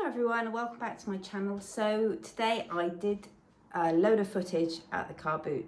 everyone, welcome back to my channel. So today I did a load of footage at the Carboot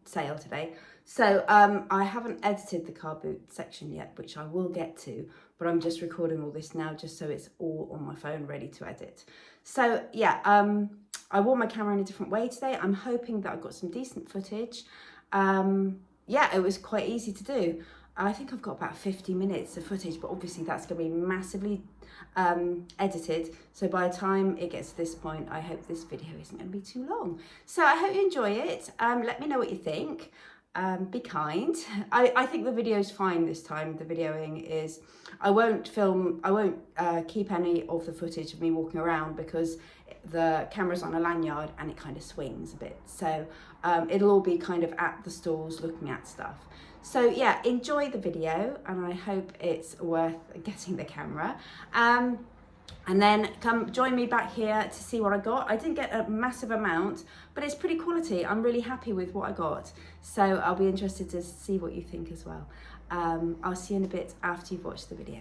sale today. So I haven't edited the Carboot section yet, which I will get to, but I'm just recording all this now just so it's all on my phone ready to edit. So yeah, I wore my camera in a different way today. I'm hoping that I've got some decent footage. Yeah, it was quite easy to do. I think I've got about 50 minutes of footage, but obviously that's going to be massively edited. So by the time it gets to this point, I hope this video isn't going to be too long. So I hope you enjoy it. Let me know what you think. Be kind. I think the video's fine this time. The videoing is, I won't keep any of the footage of me walking around because the camera's on a lanyard and it kind of swings a bit. So it'll all be kind of at the stalls looking at stuff. So yeah, enjoy the video and I hope it's worth getting the camera. And then come join me back here to see what I got. I didn't get a massive amount, but it's pretty quality. I'm really happy with what I got. So I'll be interested to see what you think as well. I'll see you in a bit after you've watched the video.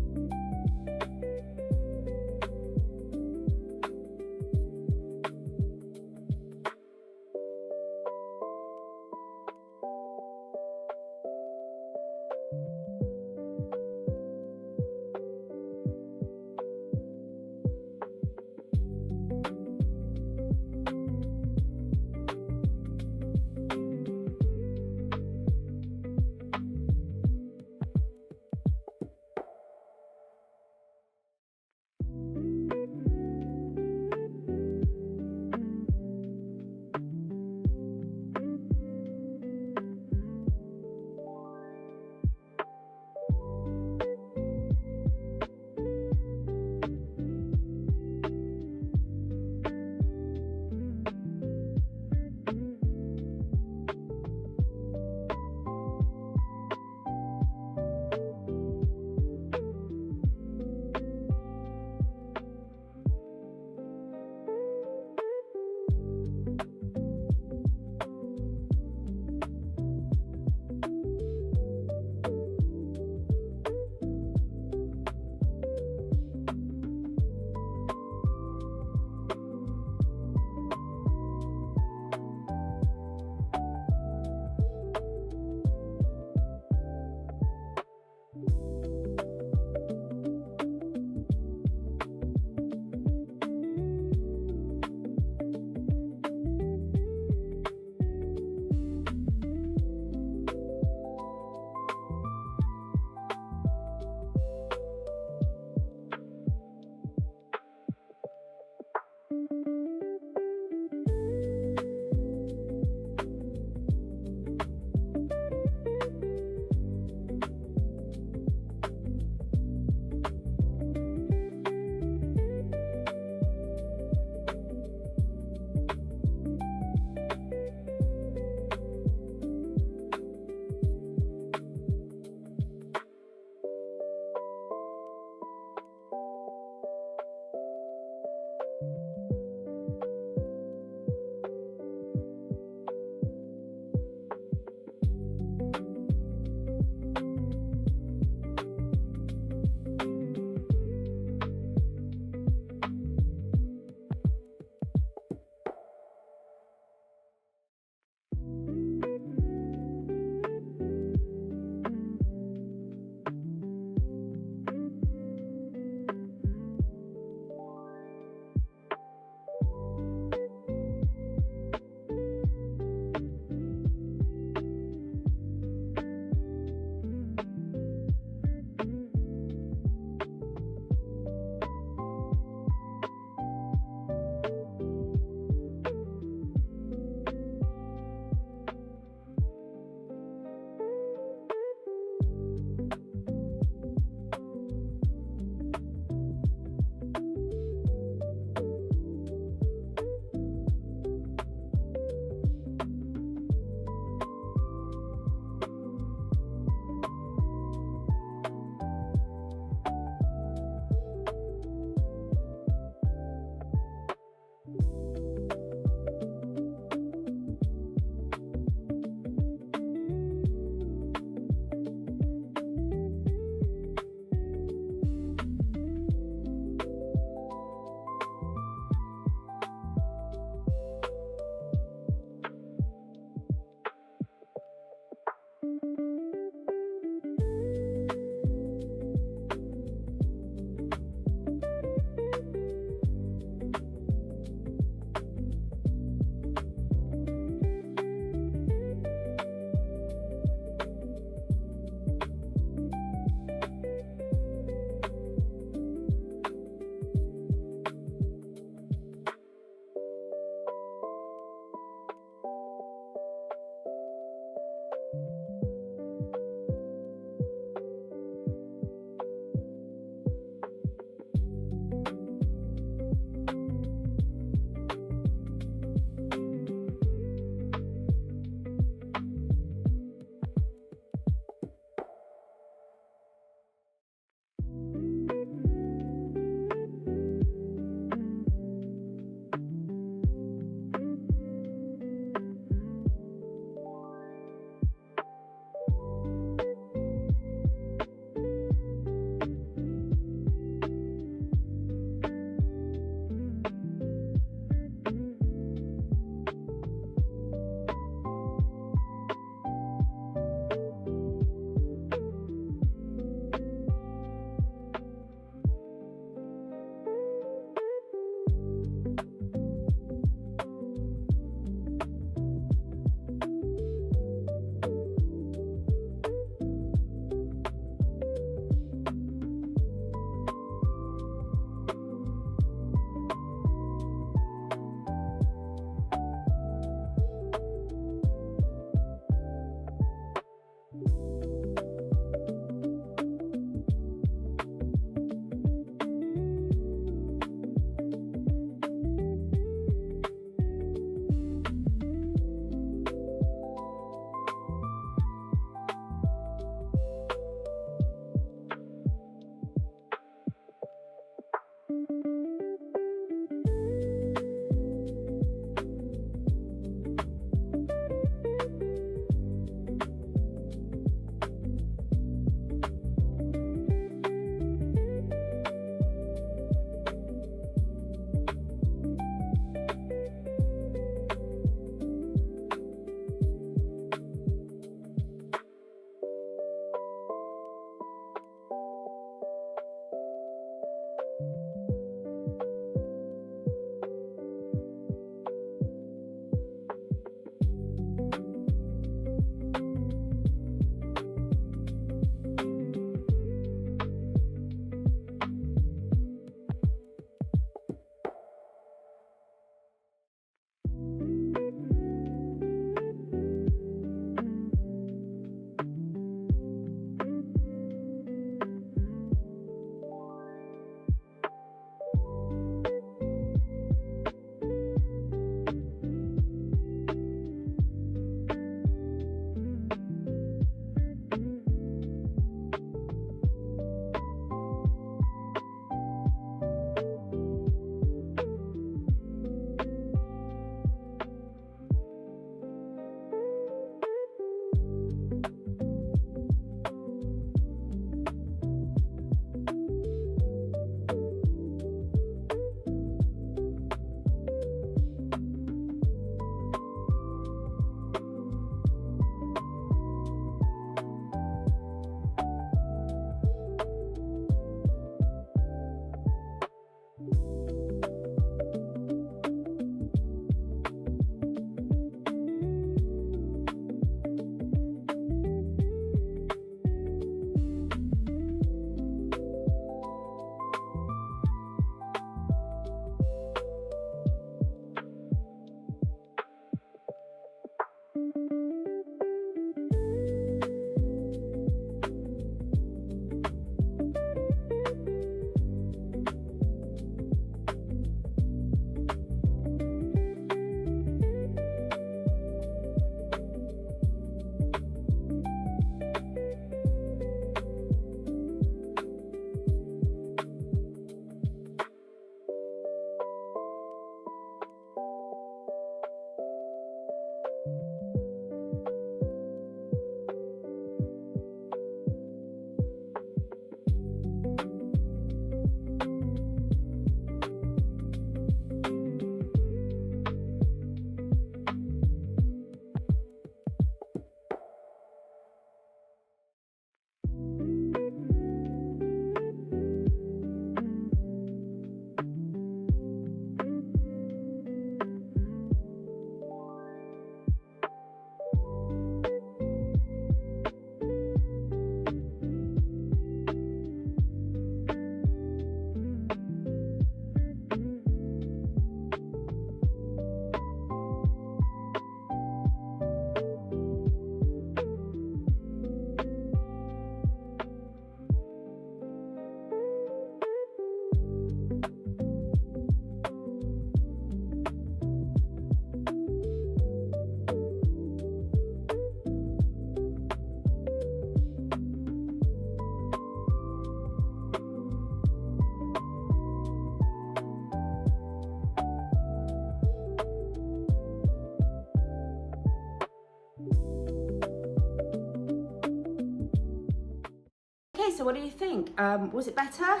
Okay, so what do you think? Was it better?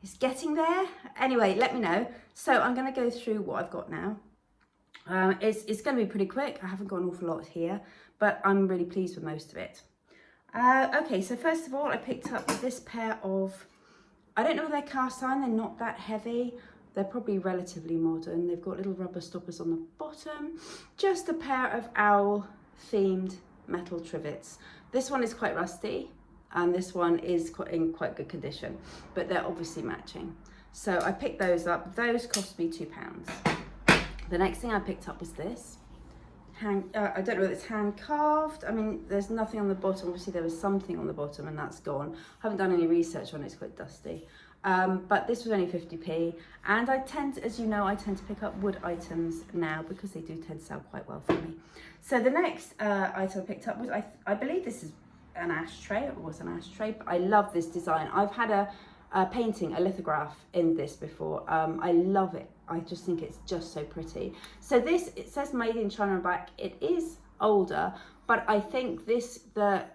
It's getting there. Anyway, let me know. So I'm going to go through what I've got now. It's going to be pretty quick. I haven't got an awful lot here, but I'm really pleased with most of it. Okay, so first of all, I picked up this pair of, I don't know if they're cast iron, they're not that heavy. They're probably relatively modern. They've got little rubber stoppers on the bottom. Just a pair of owl themed metal trivets. This one is quite rusty and this one is in quite good condition, but they're obviously matching. So I picked those up. Those cost me £2. The next thing I picked up was this. I don't know whether it's hand carved. I mean, there's nothing on the bottom. Obviously there was something on the bottom and that's gone. I haven't done any research on it, it's quite dusty. But this was only 50p, and I tend, as you know, I tend to pick up wood items now because they do tend to sell quite well for me. So the next item I picked up was, I believe this is an ashtray, it was an ashtray, but I love this design. I've had a painting, a lithograph in this before. I love it. I just think it's just so pretty. So this, it says made in China on back. It is older, but I think this, the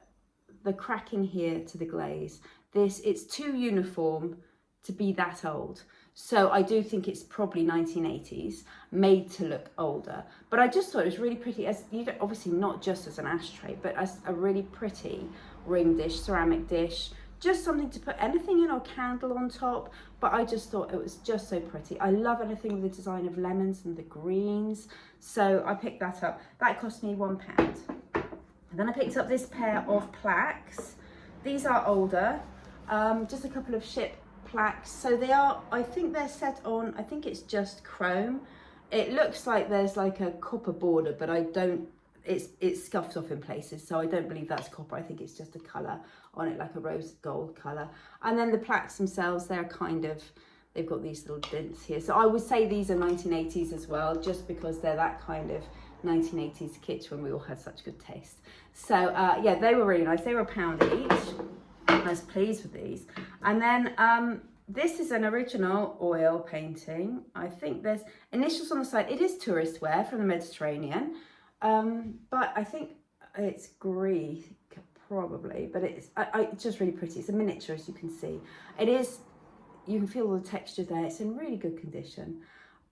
cracking here to the glaze, it's too uniform to be that old. So I do think it's probably 1980s, made to look older. But I just thought it was really pretty, as you don't, obviously not just as an ashtray, but as a really pretty ring dish, ceramic dish, just something to put anything in or candle on top. But I just thought it was just so pretty. I love anything with the design of lemons and the greens. So I picked that up. That cost me £1. And then I picked up this pair of plaques. These are older, just a couple of ship plaques. So they are, I think they're set on, I think it's just chrome. It looks like there's like a copper border, but I don't, it's scuffed off in places, so I don't believe that's copper. I think it's just a colour on it, like a rose gold colour. And then the plaques themselves, they're kind of, they've got these little dents here. So I would say these are 1980s as well, just because they're that kind of 1980s kitsch when we all had such good taste. So yeah, they were really nice. They were £1 each. I was pleased with these. And then this is an original oil painting. I think there's initials on the side. It is tourist wear from the Mediterranean, but I think it's Greek probably, but it's just really pretty. It's a miniature, as you can see. It is, you can feel the texture there. It's in really good condition.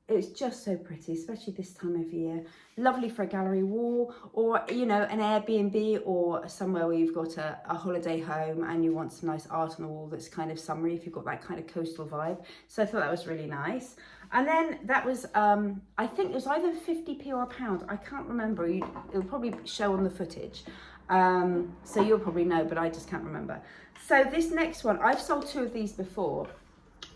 It's just so pretty, especially this time of year. Lovely for a gallery wall, or, you know, an Airbnb, or somewhere where you've got a holiday home and you want some nice art on the wall that's kind of summery, if you've got that kind of coastal vibe. So I thought that was really nice. And then that was, I think it was either 50p or £1. I can't remember. It'll probably show on the footage. So you'll probably know, but I just can't remember. So this next one, I've sold 2 of these before.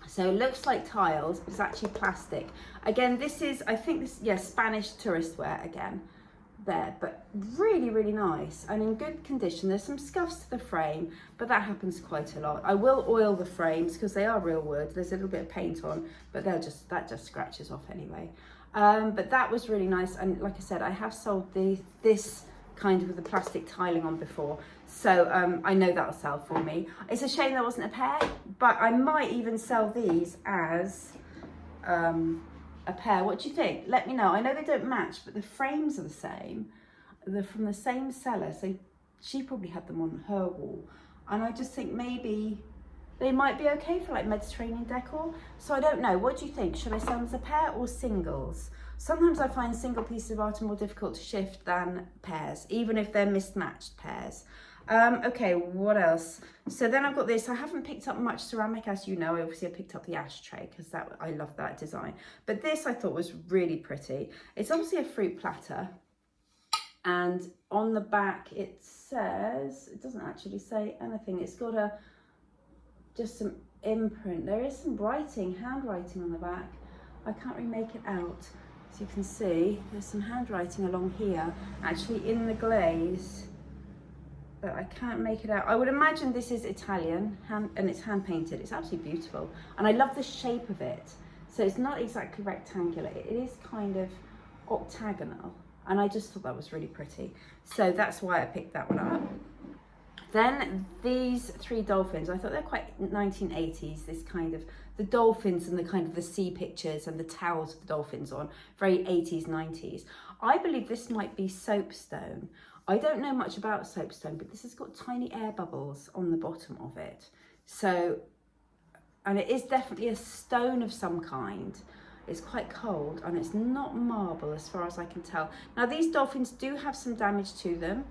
So it looks like tiles, but it's actually plastic. Again, this is, I think this, yeah, Spanish tourist wear again there, but really, really nice and in good condition. There's some scuffs to the frame, but that happens quite a lot. I will oil the frames because they are real wood. There's a little bit of paint on, but that just scratches off anyway. But that was really nice. And like I said, I have sold this kind of with the plastic tiling on before, so I know that'll sell for me. It's a shame there wasn't a pair, but I might even sell these as a pair. What do you think? Let me know. I know they don't match, but the frames are the same. They're from the same seller, so she probably had them on her wall, and I just think maybe they might be okay for like Mediterranean decor. So I don't know. What do you think? Should I sell them as a pair or singles? Sometimes I find single pieces of art are more difficult to shift than pairs, even if they're mismatched pairs. Okay, what else? So then I've got this. I haven't picked up much ceramic, as you know. Obviously I picked up the ashtray because I love that design. But this I thought was really pretty. It's obviously a fruit platter. And on the back it says, it doesn't actually say anything. It's got just some imprint. There is some writing, handwriting on the back. I can't really make it out. As you can see, there's some handwriting along here, actually in the glaze, but I can't make it out. I would imagine this is Italian, and it's hand painted. It's absolutely beautiful. And I love the shape of it. So it's not exactly rectangular. It is kind of octagonal. And I just thought that was really pretty. So that's why I picked that one up. Then these 3 dolphins, I thought they're quite 1980s, this kind of, the dolphins and the kind of the sea pictures and the towels of the dolphins on, very 80s, 90s. I believe this might be soapstone. I don't know much about soapstone, but this has got tiny air bubbles on the bottom of it. So, and it is definitely a stone of some kind. It's quite cold and it's not marble as far as I can tell. Now these dolphins do have some damage to them.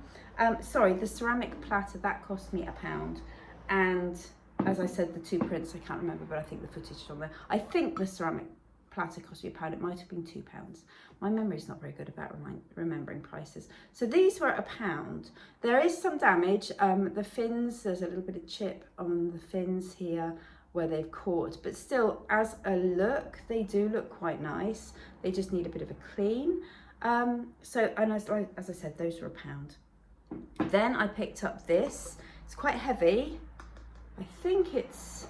Sorry, the ceramic platter, that cost me £1. And as I said, the 2 prints, I can't remember, but I think the footage is on there. I think the ceramic platter cost me £1. It might have been £2. My memory's not very good about remembering prices. So these were £1. There is some damage. The fins, there's a little bit of chip on the fins here where they've caught, but still, as a look, they do look quite nice. They just need a bit of a clean. So, and as I said, those were £1. Then I picked up this. It's quite heavy. I think it's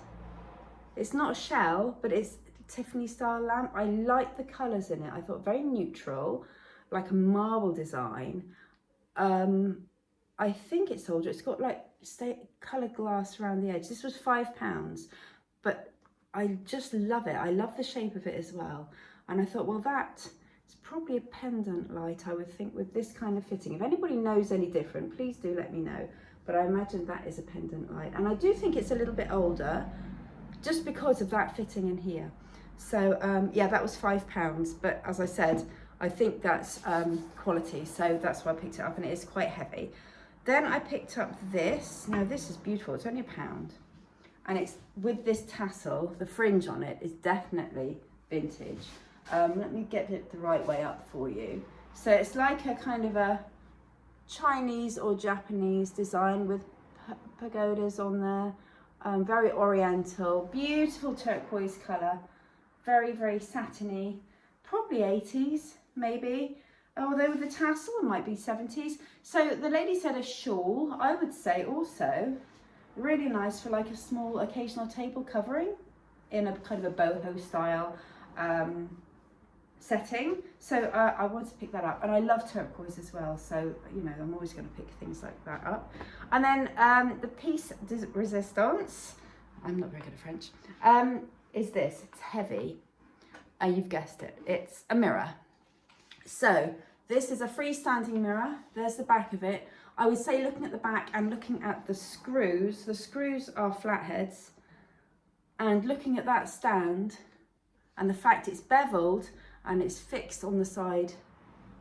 not a shell, but it's Tiffany style lamp. I like the colours in it. I thought very neutral, like a marble design. I think it's older. It's got like coloured glass around the edge. This was £5, but I just love it. I love the shape of it as well. And I thought, well, that is probably a pendant light, I would think, with this kind of fitting. If anybody knows any different, please do let me know. But I imagine that is a pendant light. And I do think it's a little bit older, just because of that fitting in here. So yeah, that was £5. But as I said, I think that's quality. So that's why I picked it up, and it is quite heavy. Then I picked up this. Now this is beautiful. It's only £1. And it's with this tassel, the fringe on it is definitely vintage. Let me get it the right way up for you. So it's like a kind of a Chinese or Japanese design with pagodas on there. Very oriental, beautiful turquoise colour. Very, very satiny. Probably 80s, maybe. Although with the tassel, it might be 70s. So the lady said a shawl. I would say also really nice for like a small occasional table covering in a kind of a boho style setting. So I wanted to pick that up, and I love turquoise as well. So, you know, I'm always going to pick things like that up. And then the piece de resistance, I'm not very good at French, is this. It's heavy. You've guessed it. It's a mirror. So this is a freestanding mirror. There's the back of it. I would say, looking at the back and looking at the screws are flatheads, and looking at that stand and the fact it's beveled and it's fixed on the side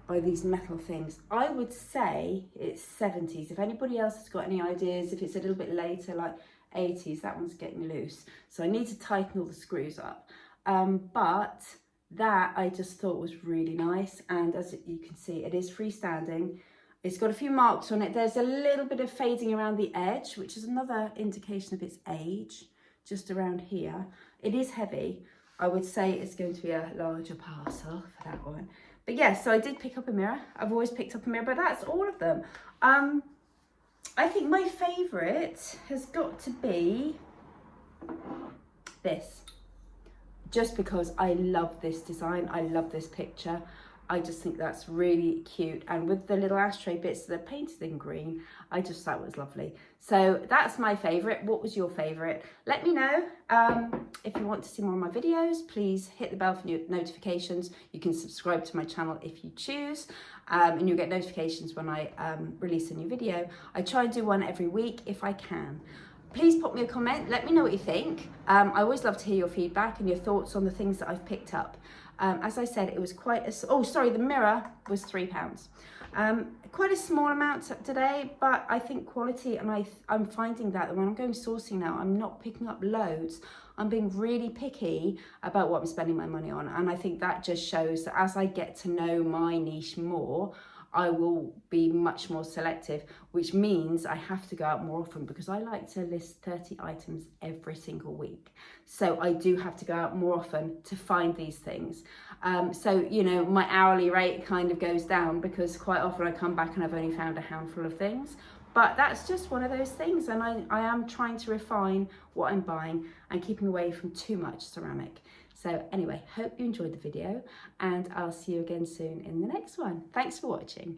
by these metal things, I would say it's 70s. If anybody else has got any ideas, if it's a little bit later, like 80s, that one's getting loose. So I need to tighten all the screws up. But that I just thought was really nice. And as you can see, it is freestanding. It's got a few marks on it. There's a little bit of fading around the edge, which is another indication of its age, just around here. It is heavy. I would say it's going to be a larger parcel for that one. But yeah, so I did pick up a mirror. I've always picked up a mirror, but that's all of them. I think my favourite has got to be this. Just because I love this design, I love this picture. I just think that's really cute. And with the little ashtray bits that are painted in green, I just thought it was lovely. So that's my favourite. What was your favourite? Let me know. If you want to see more of my videos, please hit the bell for notifications. You can subscribe to my channel if you choose, and you'll get notifications when I release a new video. I try and do one every week if I can. Please pop me a comment, let me know what you think. I always love to hear your feedback and your thoughts on the things that I've picked up. As I said, it was quite a, oh sorry, the mirror was £3. Quite a small amount today, but I think quality, and I'm finding that when I'm going sourcing now, I'm not picking up loads. I'm being really picky about what I'm spending my money on. And I think that just shows that as I get to know my niche more, I will be much more selective, which means I have to go out more often because I like to list 30 items every single week. So I do have to go out more often to find these things. So, you know, my hourly rate kind of goes down because quite often I come back and I've only found a handful of things. But that's just one of those things, and I am trying to refine what I'm buying and keeping away from too much ceramic. So anyway, hope you enjoyed the video, and I'll see you again soon in the next one. Thanks for watching.